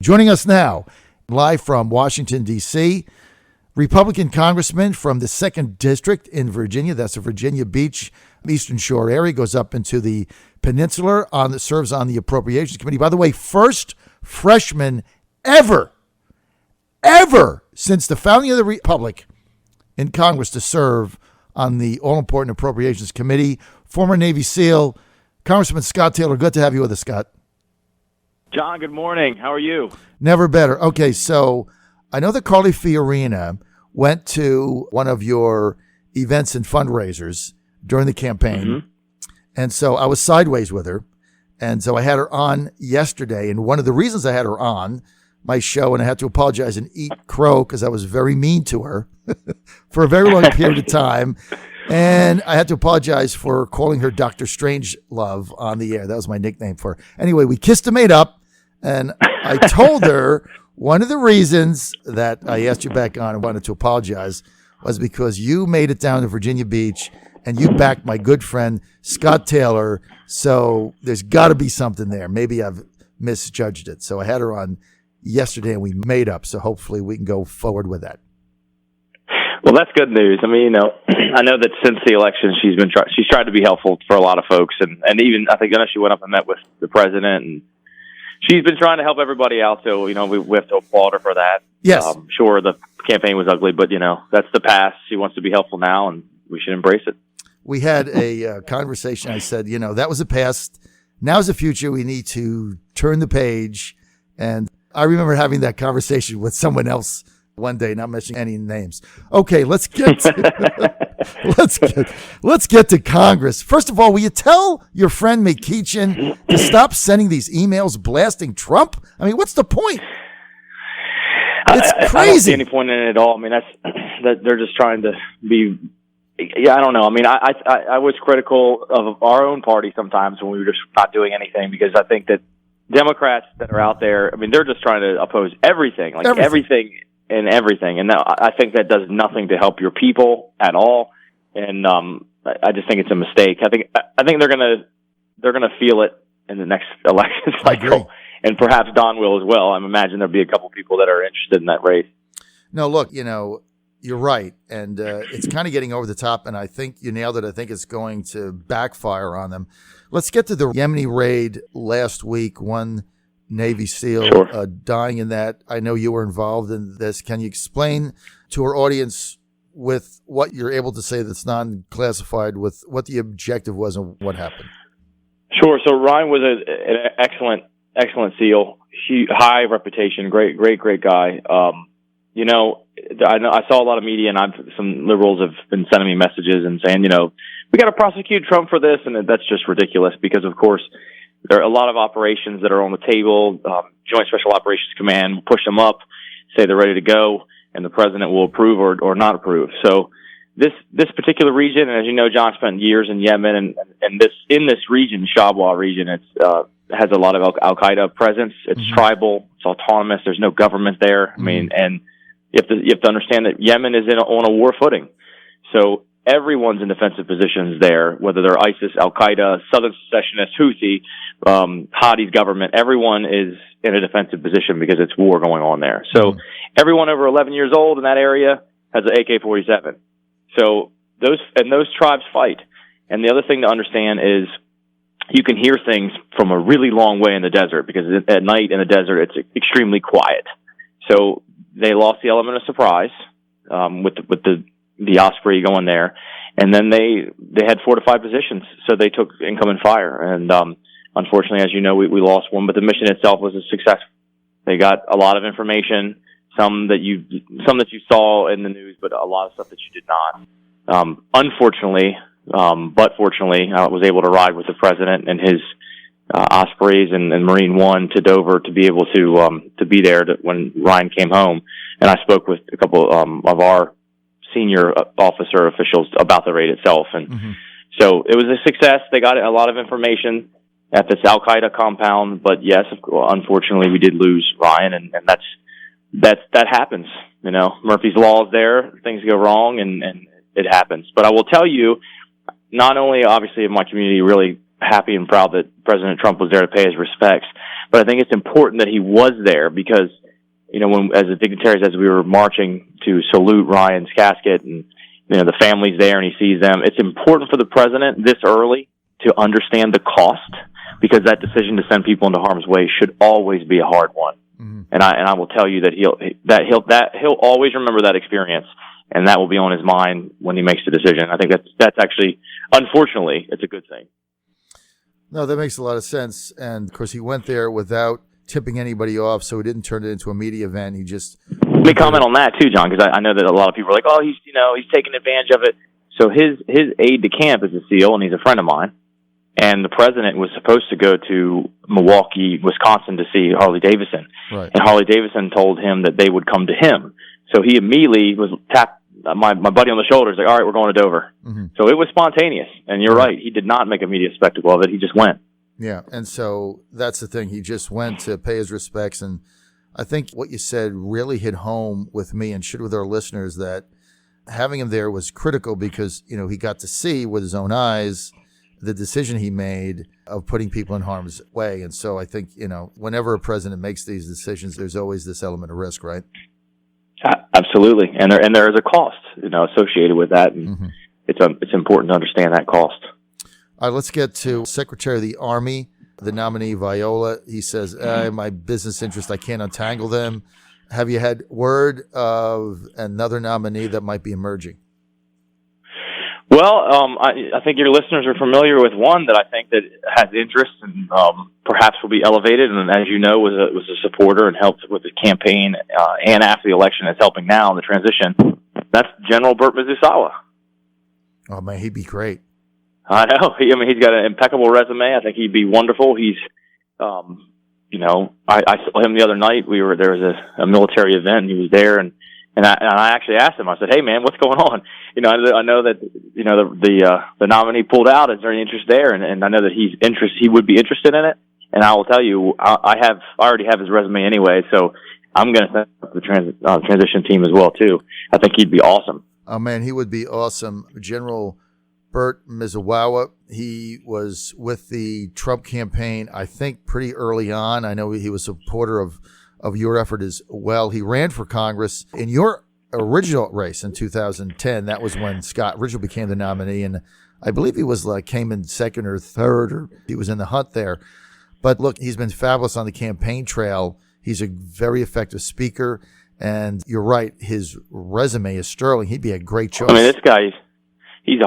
Joining us now, live from Washington, D.C., Republican congressman from the 2nd District in Virginia. That's the Virginia Beach, Eastern Shore area, goes up into the peninsula, serves on the Appropriations Committee. By the way, first freshman ever since the founding of the Republic in Congress to serve on the all-important Appropriations Committee. Former Navy SEAL, Congressman Scott Taylor. Good to have you with us, Scott. John, good morning. How are you? Never better. Okay, so I know that Carly Fiorina went to one of your events and fundraisers during the campaign. Mm-hmm. And so I was sideways with her. And so I had her on yesterday. And one of the reasons I had her on my show, and I had to apologize and eat crow because I was very mean to her for a very long period of time. And I had to apologize for calling her Dr. Strangelove on the air. That was my nickname for her. Anyway, we kissed and made up. And I told her one of the reasons that I asked you back on and wanted to apologize was because you made it down to Virginia Beach and you backed my good friend Scott Taylor. So there's got to be something there. Maybe I've misjudged it. So I had her on yesterday and we made up. So hopefully we can go forward with that. Well, that's good news. I mean, I know that since the election, she's tried to be helpful for a lot of folks, and even I know she went up and met with the president, and she's been trying to help everybody out. So we have to applaud her for that. Yes, sure, the campaign was ugly, but that's the past. She wants to be helpful now, and we should embrace it. We had a conversation. I said, that was the past. Now's the future. We need to turn the page. And I remember having that conversation with someone else one day, not mentioning any names. Okay, let's get to Congress. First of all, will you tell your friend McKeechin to stop sending these emails blasting Trump? I mean, what's the point? It's crazy. I don't see any point in it at all. I mean, that they're just trying to be. Yeah, I don't know. I mean, I was critical of our own party sometimes when we were just not doing anything, because I think that Democrats that are out there, I mean, they're just trying to oppose everything. And I think that does nothing to help your people at all. And I just think it's a mistake. I think they're gonna feel it in the next election cycle, and perhaps Don will as well. I imagine there'll be a couple people that are interested in that race. No, look, you're right, and it's kind of getting over the top. And I think you nailed it. I think it's going to backfire on them. Let's get to the Yemeni raid last week. One Navy SEAL dying in that. I know you were involved in this. Can you explain to our audience, with what you're able to say that's non-classified, with what the objective was and what happened? Sure. So Ryan was an excellent SEAL, high reputation, great guy. I saw a lot of media, and some liberals have been sending me messages and saying, we got to prosecute Trump for this, and that's just ridiculous, because of course there are a lot of operations that are on the table. Joint Special Operations Command will push them up, say they're ready to go, and the president will approve or not approve. So this particular region, and as you know, John spent years in Yemen, and this region, Shabwa region, has a lot of Al Qaeda presence. It's tribal, it's autonomous. There's no government there. I mean, and you have to understand that Yemen is on a war footing. So everyone's in defensive positions there, whether they're ISIS, Al Qaeda, Southern Secessionist, Houthi, Hadi's government. Everyone is in a defensive position because it's war going on there. So everyone over 11 years old in that area has an AK-47. So those tribes fight. And the other thing to understand is you can hear things from a really long way in the desert, because at night in the desert it's extremely quiet. So they lost the element of surprise with the Osprey going there, and then they had fortified positions, so they took incoming fire. And unfortunately, as you know, we lost one, but the mission itself was a success. They got a lot of information, some that you saw in the news, but a lot of stuff that you did not. Unfortunately, but fortunately, I was able to ride with the president and his Ospreys and Marine One to Dover to be able to be there when Ryan came home. And I spoke with a couple of our senior officer officials about the raid itself. And so it was a success. They got a lot of information at this Al Qaeda compound, but yes, unfortunately, we did lose Ryan, and that happens. Murphy's Law is there. Things go wrong, and it happens. But I will tell you, not only obviously of my community really happy and proud that President Trump was there to pay his respects. But I think it's important that he was there because, when as a dignitaries, as we were marching to salute Ryan's casket and, the family's there and he sees them, it's important for the president this early to understand the cost, because that decision to send people into harm's way should always be a hard one. Mm-hmm. And I will tell you that he'll always remember that experience, and that will be on his mind when he makes the decision. I think that's actually, unfortunately, it's a good thing. No, that makes a lot of sense. And of course, he went there without tipping anybody off, so he didn't turn it into a media event. He just let me comment on that too, John, because I know that a lot of people are like, "Oh, he's taking advantage of it." So his aide de camp is a SEAL, and he's a friend of mine. And the president was supposed to go to Milwaukee, Wisconsin, to see Harley Davidson, right. And Harley Davidson told him that they would come to him. So he immediately was tapped my buddy on the shoulder. He's like, "All right, we're going to Dover." Mm-hmm. So it was spontaneous, and you're right. He did not make a media spectacle of it. He just went. Yeah, and so that's the thing. He just went to pay his respects, and I think what you said really hit home with me and should with our listeners, that having him there was critical because, he got to see with his own eyes the decision he made of putting people in harm's way. And so I think, whenever a president makes these decisions, there's always this element of risk, right? Absolutely. And there is a cost, associated with that. And mm-hmm. It's important to understand that cost. All right, let's get to Secretary of the Army, the nominee Viola. He says, my business interest, I can't untangle them. Have you had word of another nominee that might be emerging? Well, I think your listeners are familiar with one that I think that has interest and perhaps will be elevated, and as you know, was a supporter and helped with the campaign and after the election, is helping now in the transition. That's General Burt Mazusawa. Oh man, he'd be great. I know. He's got an impeccable resume. I think he'd be wonderful. He's, I saw him the other night. There was a military event, and he was there, and I actually asked him. I said, "Hey, man, what's going on?" I know that the nominee pulled out. Is there any interest there? And I know that he would be interested in it. And I will tell you, I already have his resume anyway, so I'm going to set up the transition team as well too. I think he'd be awesome. Oh man, he would be awesome, General Burt Mazusawa. He was with the Trump campaign, I think, pretty early on. I know he was a supporter of your effort as well. He ran for Congress in your original race in 2010. That was when Scott Ridgel became the nominee, and I believe he came in second or third, or he was in the hunt there. But look, he's been fabulous on the campaign trail. He's a very effective speaker, and you're right, his resume is sterling. He'd be a great choice. This guy, he's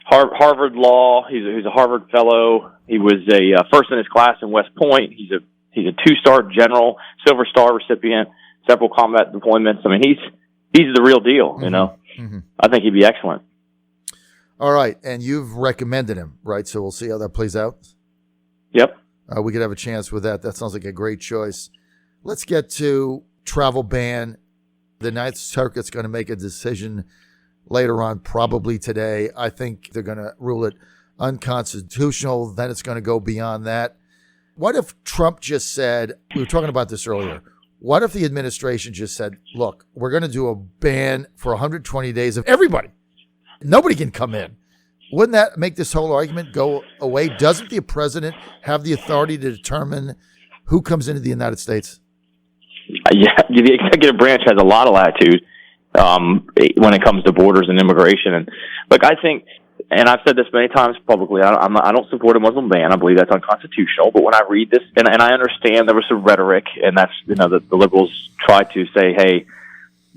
Harvard Law. He's a Harvard fellow. He was a first in his class in West Point. He's a 2-star general, Silver Star recipient, several combat deployments. He's the real deal, Mm-hmm. Mm-hmm. I think he'd be excellent. All right, and you've recommended him, right? So we'll see how that plays out. Yep. We could have a chance with that. That sounds like a great choice. Let's get to travel ban. The Ninth Circuit's going to make a decision later on, probably today. I think they're going to rule it unconstitutional. Then it's going to go beyond that. What if Trump just said, we were talking about this earlier, what if the administration just said, look, we're going to do a ban for 120 days of everybody. Nobody can come in. Wouldn't that make this whole argument go away? Doesn't the president have the authority to determine who comes into the United States? Yeah, the executive branch has a lot of latitude when it comes to borders and immigration. And look, I think, and I've said this many times publicly, I don't support a Muslim ban. I believe that's unconstitutional. But when I read this, and I understand there was some rhetoric, and that's, the liberals try to say, hey,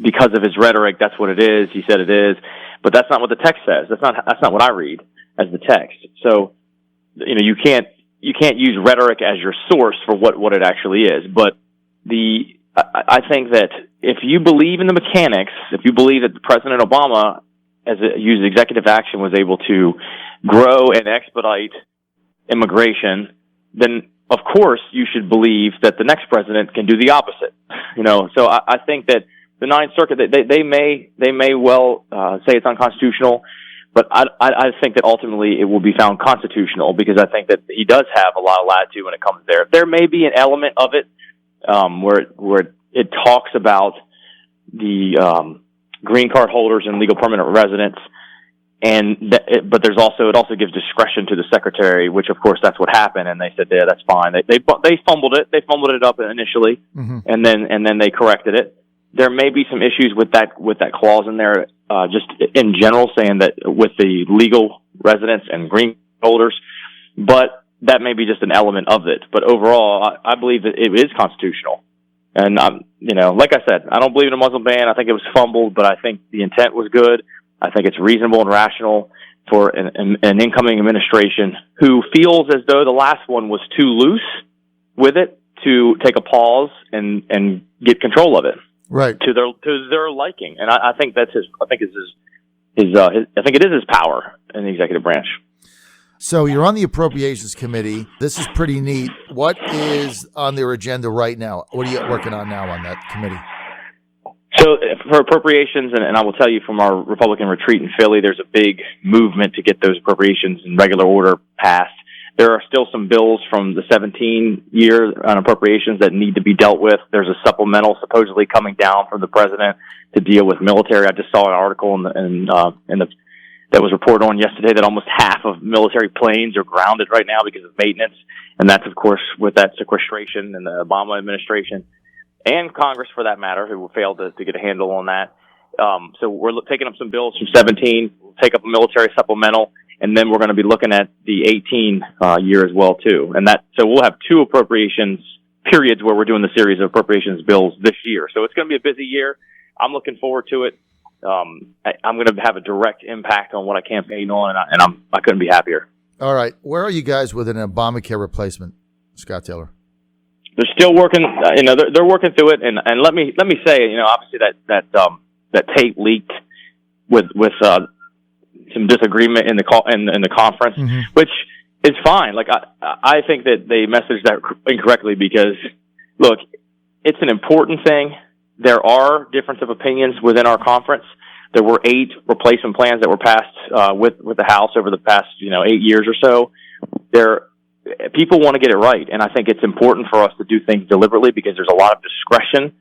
because of his rhetoric, that's what it is. He said it is. But that's not what the text says. That's not what I read as the text. So, you can't use rhetoric as your source for what it actually is. But I think that if you believe in the mechanics, if you believe that President Obama, used executive action, was able to grow and expedite immigration, then of course you should believe that the next president can do the opposite. So I think that the Ninth Circuit, they may well say it's unconstitutional, but I think that ultimately it will be found constitutional, because I think that he does have a lot of latitude when it comes there. There may be an element of it where it talks about the green card holders and legal permanent residents, but it also gives discretion to the secretary, which of course that's what happened. And they said, yeah, that's fine. They fumbled it. They fumbled it up initially, and then they corrected it. There may be some issues with that clause in there, just in general, saying that with the legal residents and green holders, but that may be just an element of it. But overall, I believe that it is constitutional. And like I said, I don't believe in a Muslim ban. I think it was fumbled, but I think the intent was good. I think it's reasonable and rational for an incoming administration who feels as though the last one was too loose with it to take a pause and get control of it, right, to their liking. And I think that's his. I think it is his power in the executive branch. So you're on the Appropriations Committee. This is pretty neat. What is on their agenda right now? What are you working on now on that committee? So for appropriations, and I will tell you from our Republican retreat in Philly, there's a big movement to get those appropriations in regular order passed. There are still some bills from the 17 year on appropriations that need to be dealt with. There's a supplemental supposedly coming down from the president to deal with military. I just saw an article that was reported on yesterday that almost half of military planes are grounded right now because of maintenance. And that's, of course, with that sequestration and the Obama administration and Congress, for that matter, who failed to get a handle on that. So we're taking up some bills from 17. We'll take up a military supplemental, and then we're going to be looking at the 18 year as well, too. So we'll have two appropriations periods where we're doing the series of appropriations bills this year. So it's going to be a busy year. I'm looking forward to it. I'm going to have a direct impact on what I campaign on, and I couldn't be happier. All right. Where are you guys with an Obamacare replacement, Scott Taylor? They're still working, they're working through it. And let me say, obviously that tape leaked with some disagreement in the conference, which is fine. Like, I think that they messaged that incorrectly because, look, it's an important thing. There are difference of opinions within our conference. There were 8 replacement plans that were passed with the House over the past 8 years or so. People want to get it right, and I think it's important for us to do things deliberately because there's a lot of discretion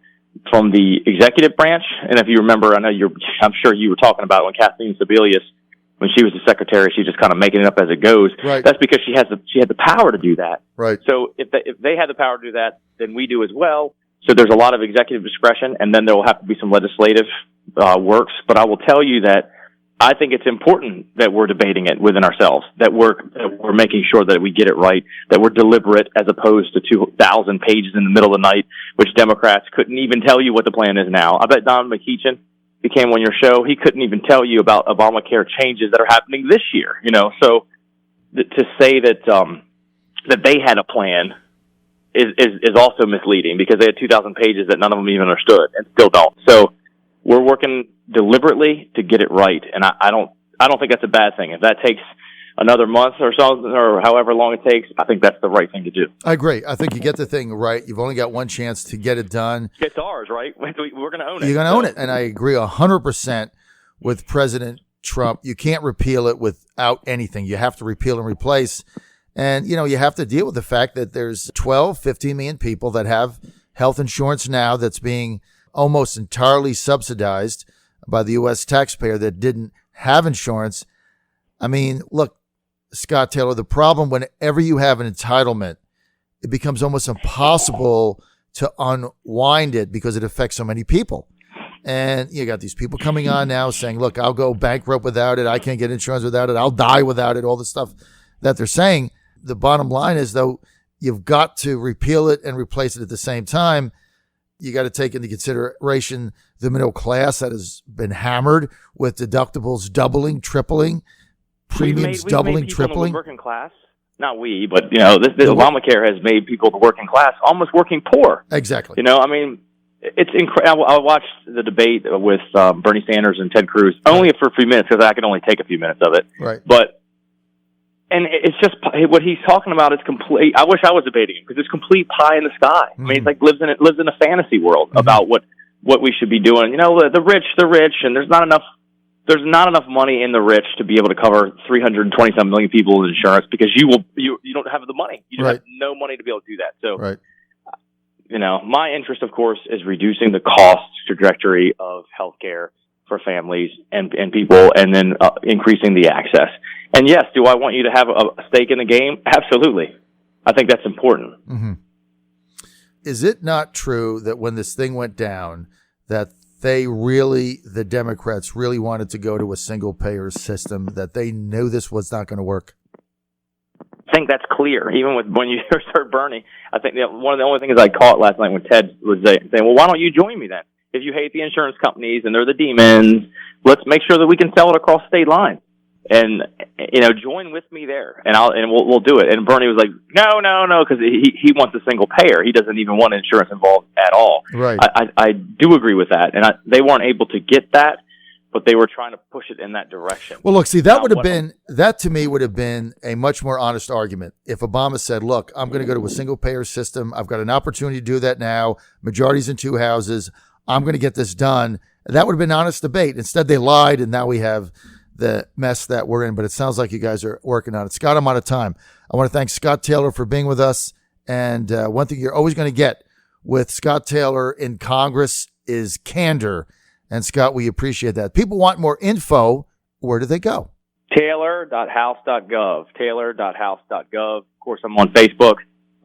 from the executive branch. And if you remember, I'm sure you were talking about when Kathleen Sebelius, when she was the secretary, she's just kind of making it up as it goes. Right. That's because she had the power to do that. Right. So if they had the power to do that, then we do as well. So there's a lot of executive discretion, and then there will have to be some legislative works. But I will tell you that I think it's important that we're debating it within ourselves, that we're making sure that we get it right, that we're deliberate as opposed to 2,000 pages in the middle of the night, which Democrats couldn't even tell you what the plan is now. I bet Don McEachin, who came on your show, he couldn't even tell you about Obamacare changes that are happening this year. So to say that they had a plan is also misleading because they had 2,000 pages that none of them even understood and still don't. So we're working deliberately to get it right, and I don't think that's a bad thing. If that takes another month or so, or however long it takes, I think that's the right thing to do. I agree. I think you get the thing right. You've only got one chance to get it done. It's ours, right? We're going to own it. You're going to own it, and I agree 100% with President Trump. You can't repeal it without anything. You have to repeal and replace. And, you have to deal with the fact that there's 12, 15 million people that have health insurance now that's being almost entirely subsidized by the U.S. taxpayer that didn't have insurance. I mean, look, Scott Taylor, the problem whenever you have an entitlement, it becomes almost impossible to unwind it because it affects so many people. And you got these people coming on now saying, look, I'll go bankrupt without it. I can't get insurance without it. I'll die without it. All the stuff that they're saying. The bottom line is, though, you've got to repeal it and replace it at the same time. You got to take into consideration the middle class that has been hammered with deductibles doubling, tripling, premiums doubling, tripling. The working class, not we, but this Obamacare has made people the working class almost working poor. Exactly. It's incredible. I watched the debate with Bernie Sanders and Ted Cruz only for a few minutes because I could only take a few minutes of it. Right. And it's just what he's talking about is complete. I wish I was debating him because it's complete pie in the sky. I mean, it's like lives in a fantasy world about what we should be doing. The rich, and there's not enough money in the rich to be able to cover 320-some million people with insurance because you don't have the money. You have no money to be able to do that. So, my interest, of course, is reducing the cost trajectory of healthcare for families and people, and then increasing the access. And yes, do I want you to have a stake in the game? Absolutely. I think that's important. Mm-hmm. Is it not true that when this thing went down, that the Democrats really wanted to go to a single payer system, that they knew this was not going to work? I think that's clear. Even when you heard Bernie, I think one of the only things I caught last night when Ted was saying, well, why don't you join me then? If you hate the insurance companies and they're the demons, let's make sure that we can sell it across state lines. And, join with me there, and we'll do it. And Bernie was like, no, because he wants a single payer. He doesn't even want insurance involved at all. Right. I do agree with that, and they weren't able to get that, but they were trying to push it in that direction. Well, look, see, that to me would have been a much more honest argument if Obama said, look, I'm going to go to a single payer system. I've got an opportunity to do that now. Majorities in 2 houses. I'm going to get this done. That would have been an honest debate. Instead, they lied, and now we have the mess that we're in. But it sounds like you guys are working on it. Scott, I'm out of time. I want to thank Scott Taylor for being with us. And one thing you're always going to get with Scott Taylor in Congress is candor. And Scott, we appreciate that. People want more info. Where do they go? Taylor.house.gov. Taylor.house.gov. Of course, I'm on Facebook.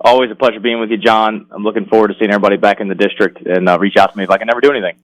Always a pleasure being with you, John. I'm looking forward to seeing everybody back in the district, and reach out to me if I can ever do anything.